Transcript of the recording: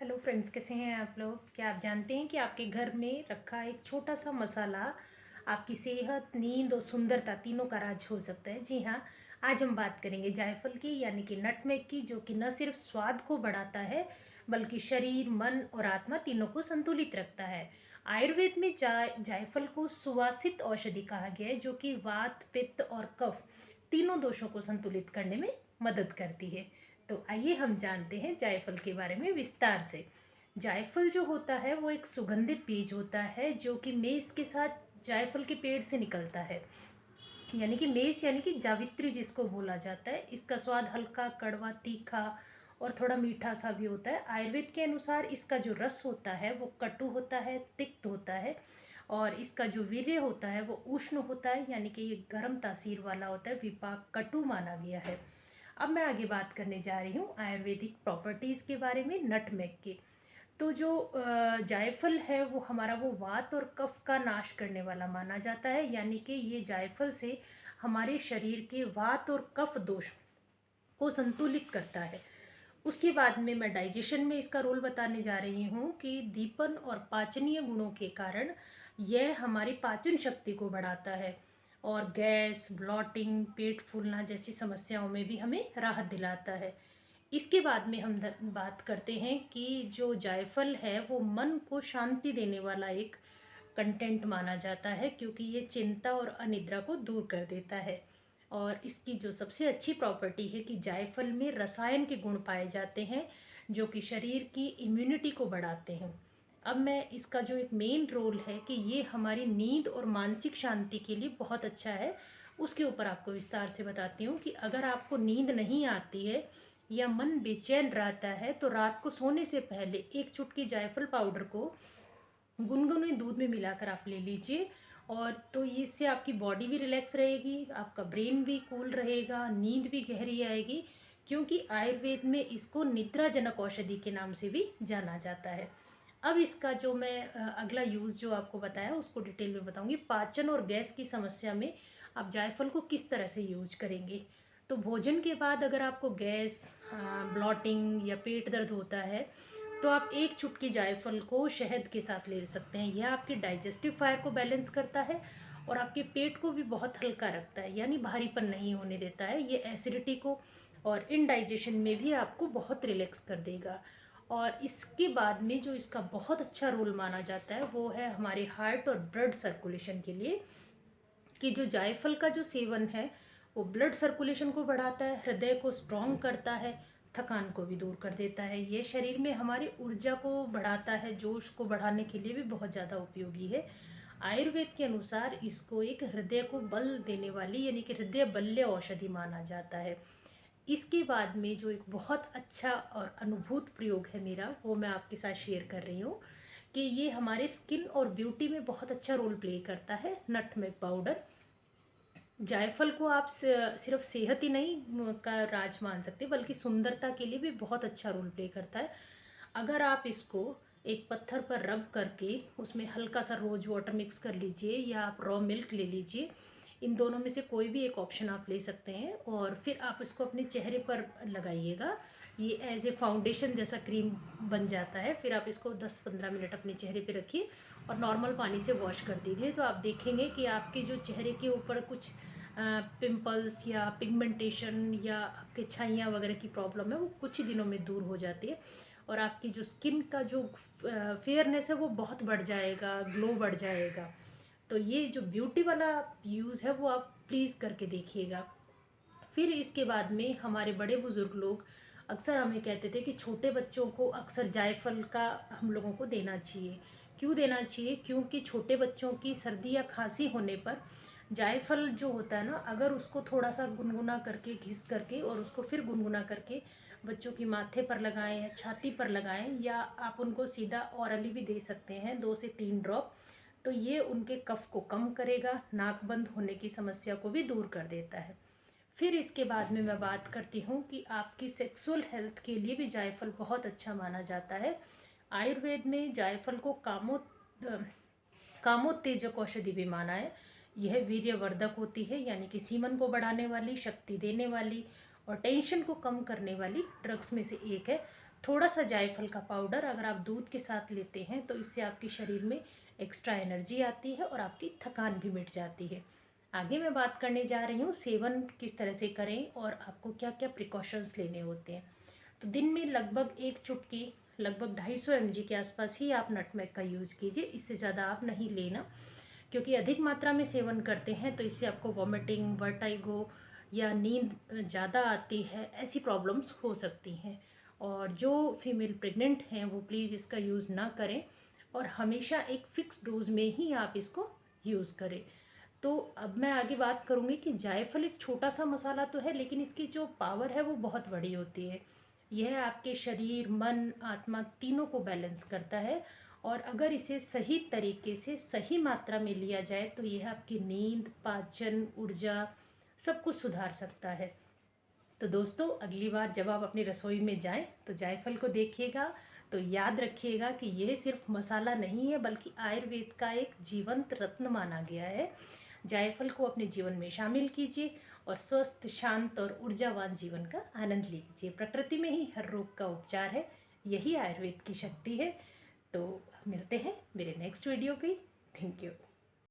Hello friends, कैसे हैं आप लोग। क्या आप जानते हैं कि आपके घर में रखा एक छोटा सा मसाला आपकी सेहत, नींद और सुंदरता तीनों का राज हो सकता है। जी हाँ, आज हम बात करेंगे जायफल की, यानी कि नटमेग की, जो कि न सिर्फ स्वाद को बढ़ाता है बल्कि शरीर, मन और आत्मा तीनों को संतुलित रखता है। आयुर्वेद में जायफल को सुवासित औषधि कहा गया है, जो कि वात, पित्त और कफ तीनों दोषों को संतुलित करने में मदद करती है। तो आइए हम जानते हैं जायफल के बारे में विस्तार से। जायफल जो होता है वो एक सुगंधित बीज होता है, जो कि मेष के साथ जायफल के पेड़ से निकलता है। यानी कि मेष यानी कि जावित्री जिसको बोला जाता है। इसका स्वाद हल्का, कड़वा, तीखा और थोड़ा मीठा सा भी होता है। आयुर्वेद के अनुसार इसका जो रस होता है वो कटु होता है, तिक्त होता है, और इसका जो वीर्य होता है वो उष्ण होता है, यानी कि ये गर्म तासीर वाला होता है, विपाक कटु माना गया है। अब मैं आगे बात करने जा रही हूँ आयुर्वेदिक प्रॉपर्टीज़ के बारे में, नटमेग के। तो जो जायफल है वो हमारा वो वात और कफ का नाश करने वाला माना जाता है, यानी कि ये जायफल से हमारे शरीर के वात और कफ दोष को संतुलित करता है। उसके बाद में मैं डाइजेशन में इसका रोल बताने जा रही हूँ कि दीपन और पाचनीय गुणों के कारण यह हमारी पाचन शक्ति को बढ़ाता है और गैस, ब्लॉटिंग, पेट फूलना जैसी समस्याओं में भी हमें राहत दिलाता है। इसके बाद में हम बात करते हैं कि जो जायफल है वो मन को शांति देने वाला एक कंटेंट माना जाता है, क्योंकि ये चिंता और अनिद्रा को दूर कर देता है। और इसकी जो सबसे अच्छी प्रॉपर्टी है कि जायफल में रसायन के गुण पाए जाते हैं, जो कि शरीर की इम्यूनिटी को बढ़ाते हैं। अब मैं इसका जो एक मेन रोल है कि ये हमारी नींद और मानसिक शांति के लिए बहुत अच्छा है, उसके ऊपर आपको विस्तार से बताती हूँ कि अगर आपको नींद नहीं आती है या मन बेचैन रहता है तो रात को सोने से पहले एक चुटकी जायफल पाउडर को गुनगुने दूध में मिलाकर आप ले लीजिए। और तो इससे आपकी बॉडी भी रिलैक्स रहेगी, आपका ब्रेन भी कूल रहेगा, नींद भी गहरी आएगी, क्योंकि आयुर्वेद में इसको निद्राजनक औषधि के नाम से भी जाना जाता है। अब इसका जो मैं अगला यूज़ जो आपको बताया उसको डिटेल में बताऊंगी। पाचन और गैस की समस्या में आप जायफल को किस तरह से यूज करेंगे। तो भोजन के बाद अगर आपको गैस, ब्लॉटिंग या पेट दर्द होता है तो आप एक चुटकी जायफल को शहद के साथ ले सकते हैं। यह आपके डाइजेस्टिव फायर को बैलेंस करता है और आपके पेट को भी बहुत हल्का रखता है, यानी भारीपन नहीं होने देता है। ये एसिडिटी को और इनडाइजेशन में भी आपको बहुत रिलैक्स कर देगा। और इसके बाद में जो इसका बहुत अच्छा रोल माना जाता है वो है हमारे हार्ट और ब्लड सर्कुलेशन के लिए, कि जो जायफल का जो सेवन है वो ब्लड सर्कुलेशन को बढ़ाता है, हृदय को स्ट्रॉन्ग करता है, थकान को भी दूर कर देता है। ये शरीर में हमारी ऊर्जा को बढ़ाता है, जोश को बढ़ाने के लिए भी बहुत ज़्यादा उपयोगी है। आयुर्वेद के अनुसार इसको एक हृदय को बल देने वाली, यानी कि हृदय बल्य औषधि माना जाता है। इसके बाद में जो एक बहुत अच्छा और अनुभूत प्रयोग है मेरा, वो मैं आपके साथ शेयर कर रही हूँ कि ये हमारे स्किन और ब्यूटी में बहुत अच्छा रोल प्ले करता है, नटमेग पाउडर। जायफल को आप सिर्फ सेहत ही नहीं का राज मान सकते, बल्कि सुंदरता के लिए भी बहुत अच्छा रोल प्ले करता है। अगर आप इसको एक पत्थर पर रब करके उसमें हल्का सा रोज वाटर मिक्स कर लीजिए या आप रॉ मिल्क ले लीजिए, इन दोनों में से कोई भी एक ऑप्शन आप ले सकते हैं, और फिर आप इसको अपने चेहरे पर लगाइएगा। ये एज ए फाउंडेशन जैसा क्रीम बन जाता है। फिर आप इसको 10-15 मिनट अपने चेहरे पे रखिए और नॉर्मल पानी से वॉश कर दीजिए। तो आप देखेंगे कि आपके जो चेहरे के ऊपर कुछ पिंपल्स या पिगमेंटेशन या आपके छाइयाँ वगैरह की प्रॉब्लम है वो कुछ ही दिनों में दूर हो जाती है, और आपकी जो स्किन का जो फेयरनेस है वो बहुत बढ़ जाएगा, ग्लो बढ़ जाएगा। तो ये जो ब्यूटी वाला यूज़ है वो आप प्लीज़ करके देखिएगा। फिर इसके बाद में हमारे बड़े बुज़ुर्ग लोग अक्सर हमें कहते थे कि छोटे बच्चों को अक्सर जायफल का हम लोगों को देना चाहिए। क्यों देना चाहिए? क्योंकि छोटे बच्चों की सर्दी या खांसी होने पर जायफल जो होता है ना, अगर उसको थोड़ा सा गुनगुना करके, घिस करके और उसको फिर गुनगुना करके बच्चों की माथे पर लगाएं या छाती पर लगाएं, या आप उनको सीधा ऑरली भी दे सकते हैं 2 से 3 ड्रॉप। तो ये उनके कफ को कम करेगा, नाक बंद होने की समस्या को भी दूर कर देता है। फिर इसके बाद में मैं बात करती हूँ कि आपकी सेक्सुअल हेल्थ के लिए भी जायफल बहुत अच्छा माना जाता है। आयुर्वेद में जायफल को कामोत्तेजक औषधि भी माना है। यह वीर्यवर्धक होती है, यानी कि सीमन को बढ़ाने वाली, शक्ति देने वाली और टेंशन को कम करने वाली ड्रग्स में से एक है। थोड़ा सा जायफल का पाउडर अगर आप दूध के साथ लेते हैं तो इससे आपके शरीर में एक्स्ट्रा एनर्जी आती है और आपकी थकान भी मिट जाती है। आगे मैं बात करने जा रही हूँ सेवन किस तरह से करें और आपको क्या क्या प्रिकॉशंस लेने होते हैं। तो दिन में लगभग एक चुटकी, लगभग 250 mg के आसपास ही आप नटमेग का यूज़ कीजिए। इससे ज़्यादा आप नहीं लेना, क्योंकि अधिक मात्रा में सेवन करते हैं तो इससे आपको वॉमिटिंग, वर्टाइगो या नींद ज़्यादा आती है, ऐसी प्रॉब्लम्स हो सकती हैं। और जो फीमेल प्रेग्नेंट हैं वो प्लीज़ इसका यूज़ ना करें और हमेशा एक फ़िक्स डोज में ही आप इसको यूज़ करें। तो अब मैं आगे बात करूँगी कि जायफल एक छोटा सा मसाला तो है, लेकिन इसकी जो पावर है वो बहुत बड़ी होती है। यह आपके शरीर, मन, आत्मा तीनों को बैलेंस करता है और अगर इसे सही तरीके से सही मात्रा में लिया जाए तो यह आपकी नींद, पाचन, ऊर्जा सब कुछ सुधार सकता है। तो दोस्तों, अगली बार जब आप अपनी रसोई में जाएं तो जायफल को देखिएगा तो याद रखिएगा कि यह सिर्फ मसाला नहीं है बल्कि आयुर्वेद का एक जीवंत रत्न माना गया है। जायफल को अपने जीवन में शामिल कीजिए और स्वस्थ, शांत और ऊर्जावान जीवन का आनंद लीजिए। प्रकृति में ही हर रोग का उपचार है, यही आयुर्वेद की शक्ति है। तो मिलते हैं मेरे नेक्स्ट वीडियो पे। Thank you.